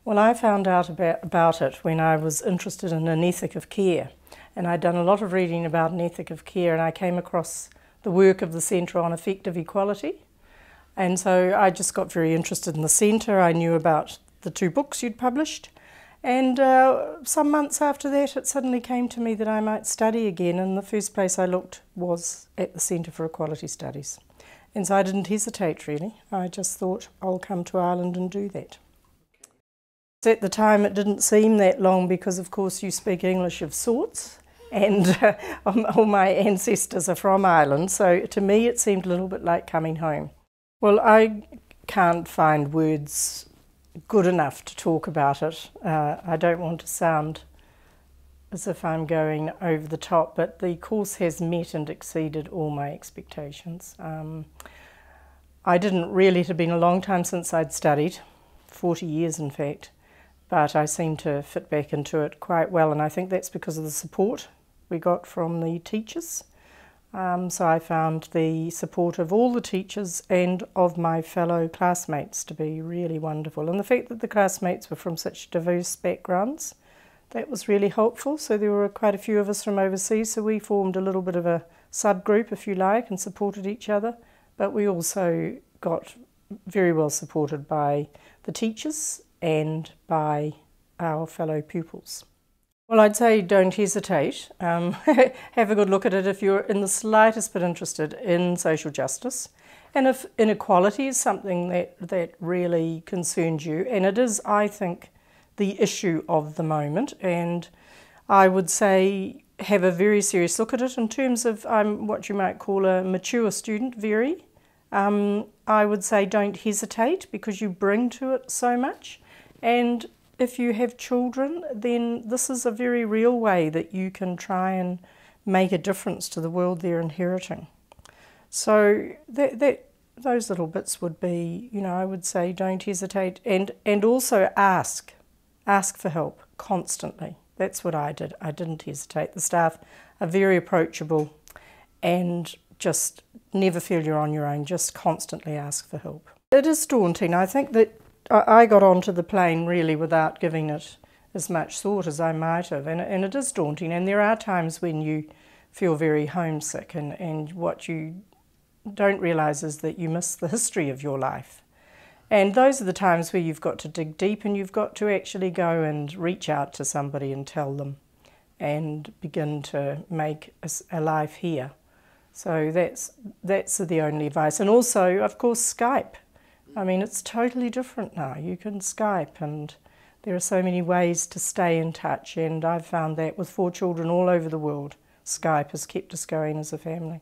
Well, I found out about it when I was interested in an ethic of care, and I'd done a lot of reading about an ethic of care, and I came across the work of the Centre on Effective Equality, and so I just got very interested in the centre. I knew about the 2 books you'd published, and some months after that it suddenly came to me that I might study again, and the first place I looked was at the Centre for Equality Studies. And so I didn't hesitate really, I just thought I'll come to Ireland and do that. At the time it didn't seem that long because of course you speak English of sorts, and all my ancestors are from Ireland, so to me it seemed a little bit like coming home. Well, I can't find words good enough to talk about it. I don't want to sound as if I'm going over the top, but the course has met and exceeded all my expectations. I didn't really, it had been a long time since I'd studied, 40 years in fact, but I seem to fit back into it quite well, and I think that's because of the support we got from the teachers. So I found the support of all the teachers and of my fellow classmates to be really wonderful, and the fact that the classmates were from such diverse backgrounds, that was really helpful. So there were quite a few of us from overseas, so we formed a little bit of a subgroup, if you like, and supported each other, but we also got very well supported by the teachers and by our fellow pupils. Well, I'd say don't hesitate. Have a good look at it if you're in the slightest bit interested in social justice, and if inequality is something that really concerns you, and it is, I think, the issue of the moment, and I would say have a very serious look at it in terms of I'm what you might call a mature student, very. I would say don't hesitate because you bring to it so much. And if you have children, then this is a very real way that you can try and make a difference to the world they're inheriting. So those little bits would be, I would say don't hesitate, and also ask for help constantly. That's what I did. I didn't hesitate. The staff are very approachable, and just never feel you're on your own, just constantly ask for help. It is daunting. I think that I got onto the plane really without giving it as much thought as I might have, and it is daunting, and there are times when you feel very homesick, and what you don't realise is that you miss the history of your life. And those are the times where you've got to dig deep, and you've got to actually go and reach out to somebody and tell them and begin to make a life here. So that's the only advice. And also, of course, Skype. I mean, it's totally different now. You can Skype, and there are so many ways to stay in touch, and I've found that with 4 children all over the world, Skype has kept us going as a family.